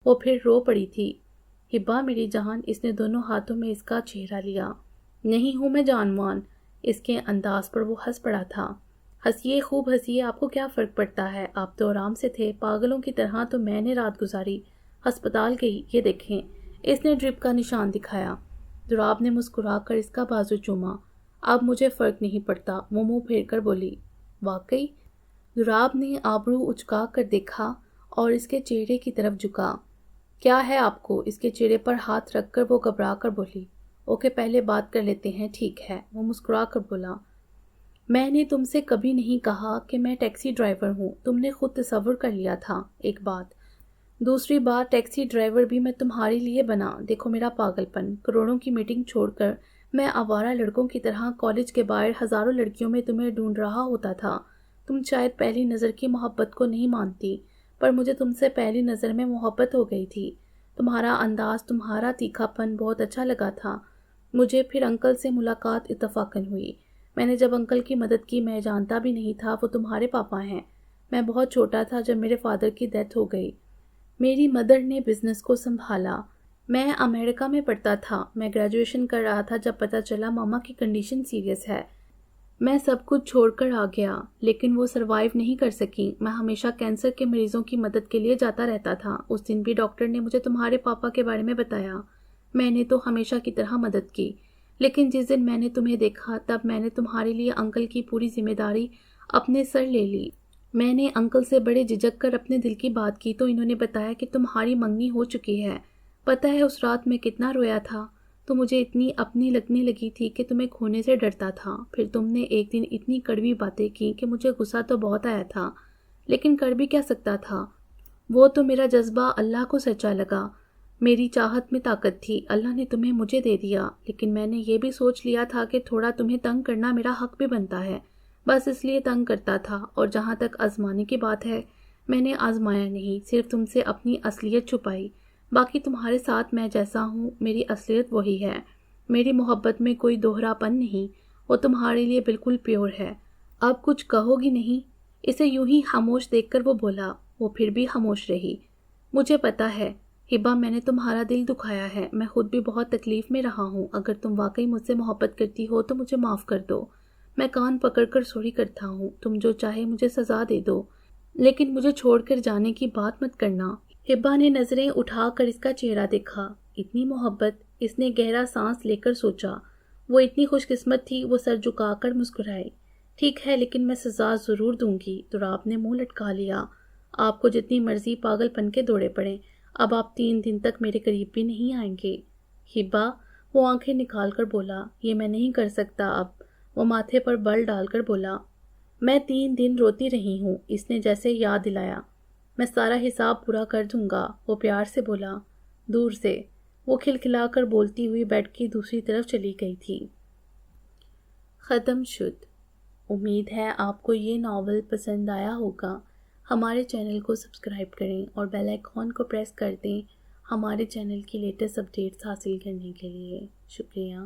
وہ پھر رو پڑی تھی۔ ہبا میری جان، اس نے دونوں ہاتھوں میں اس کا چہرہ لیا۔ نہیں ہوں میں جانوان۔ اس کے انداز پر وہ ہنس پڑا تھا۔ ہنسیے، خوب ہنسیے، آپ کو کیا فرق پڑتا ہے؟ آپ تو آرام سے تھے، پاگلوں کی طرح تو میں نے رات گزاری، ہسپتال گئی، یہ دیکھیں۔ اس نے ڈرپ کا نشان دکھایا۔ دراب نے مسکرا کر اس کا بازو چوما۔ اب مجھے فرق نہیں پڑتا، وہ منہ پھیر کر بولی۔ واقعی؟ دراب نے آبرو اچکا کر دیکھا اور اس کے چہرے کی طرف جھکا۔ کیا ہے آپ کو؟ اس کے چہرے پر ہاتھ رکھ کر وہ گھبرا کر بولی۔ اوکے، پہلے بات کر لیتے ہیں، ٹھیک ہے؟ وہ مسکرا کر بولا۔ میں نے تم سے کبھی نہیں کہا کہ میں ٹیکسی ڈرائیور ہوں، تم نے خود تصور کر لیا تھا، ایک بات۔ دوسری بات، ٹیکسی ڈرائیور بھی میں تمہارے لیے بنا۔ دیکھو میرا پاگل پن، کروڑوں کی میٹنگ چھوڑ کر میں آوارہ لڑکوں کی طرح کالج کے باہر ہزاروں لڑکیوں میں تمہیں ڈھونڈ رہا ہوتا تھا۔ تم شاید پہلی نظر کی محبت کو نہیں مانتی، پر مجھے تم سے پہلی نظر میں محبت ہو گئی تھی۔ تمہارا انداز، تمہارا تیکھا پن بہت اچھا لگا تھا مجھے۔ پھر انکل سے ملاقات اتفاقاً ہوئی۔ میں نے جب انکل کی مدد کی، میں جانتا بھی نہیں تھا وہ تمہارے پاپا ہیں۔ میں بہت چھوٹا تھا جب میرے فادر کی ڈیتھ ہو گئی۔ میری مدر نے بزنس کو سنبھالا۔ میں امریکہ میں پڑھتا تھا، میں گریجویشن کر رہا تھا جب پتہ چلا ماما کی کنڈیشن سیریس ہے۔ میں سب کچھ چھوڑ کر آ گیا، لیکن وہ سروائیو نہیں کر سکی۔ میں ہمیشہ کینسر کے مریضوں کی مدد کے لیے جاتا رہتا تھا۔ اس دن بھی ڈاکٹر نے مجھے تمہارے پاپا کے بارے میں بتایا۔ میں نے تو ہمیشہ کی طرح مدد کی، لیکن جس دن میں نے تمہیں دیکھا تب میں نے تمہارے لیے انکل کی پوری ذمہ داری اپنے سر لے لی۔ میں نے انکل سے بڑے جھجک کر اپنے دل کی بات کی تو انہوں نے بتایا کہ تمہاری منگنی ہو چکی ہے۔ پتہ ہے اس رات میں کتنا رویا تھا؟ تو مجھے اتنی اپنی لگنے لگی تھی کہ تمہیں کھونے سے ڈرتا تھا۔ پھر تم نے ایک دن اتنی کڑوی باتیں کی کہ مجھے غصہ تو بہت آیا تھا، لیکن کر بھی کیا سکتا تھا؟ وہ تو میرا جذبہ اللہ کو سچا لگا۔ میری چاہت میں طاقت تھی، اللہ نے تمہیں مجھے دے دیا، لیکن میں نے یہ بھی سوچ لیا تھا کہ تھوڑا تمہیں تنگ کرنا میرا حق بھی بنتا ہے، بس اس لیے تنگ کرتا تھا۔ اور جہاں تک آزمانے کی بات ہے، میں نے آزمایا نہیں، صرف تم سے اپنی اصلیت چھپائی۔ باقی تمہارے ساتھ میں جیسا ہوں، میری اصلیت وہی ہے۔ میری محبت میں کوئی دوہرا پن نہیں، وہ تمہارے لیے بالکل پیور ہے۔ اب کچھ کہو گی نہیں؟ اسے یوں ہی خاموش دیکھ کر وہ بولا۔ وہ پھر بھی خاموش رہی۔ مجھے پتا ہے ہبا، میں نے تمہارا دل دکھایا ہے، میں خود بھی بہت تکلیف میں رہا ہوں۔ اگر تم واقعی مجھ سے محبت کرتی ہو تو مجھے معاف کر دو۔ میں کان پکڑ کر سوری کرتا ہوں، تم جو چاہے مجھے سزا دے دو، لیکن مجھے چھوڑ کر جانے کی بات مت کرنا۔ ہبا نے نظریں اٹھا کر اس کا چہرہ دیکھا۔ اتنی محبت؟ اس نے گہرا سانس لے کر سوچا۔ وہ اتنی خوش قسمت تھی، وہ سر جھکا کر مسکرائی۔ ٹھیک ہے، لیکن میں سزا ضرور دوں گی۔ دراب نے منہ لٹکا لیا۔ آپ کو جتنی مرضی پاگل پن کے دوڑے پڑیں، اب آپ 3 دن تک میرے قریب بھی نہیں آئیں گے۔ ہبا، وہ آنکھیں نکال کر بولا۔ یہ میں نہیں کر سکتا اب۔ وہ ماتھے پر بل ڈال کر بولا۔ میں 3 دن روتی رہی ہوں، اس نے جیسے یاد دلایا۔ میں سارا حساب پورا کر دوں گا، وہ پیار سے بولا۔ دور سے وہ کھلکھلا کر بولتی ہوئی بیڈ کی دوسری طرف چلی گئی تھی۔ ختم شد۔ امید ہے آپ کو یہ ناول پسند آیا ہوگا۔ ہمارے چینل کو سبسکرائب کریں اور بیل آئیکن کو پریس کر دیں ہمارے چینل کی لیٹسٹ اپڈیٹس حاصل کرنے کے لیے۔ شکریہ۔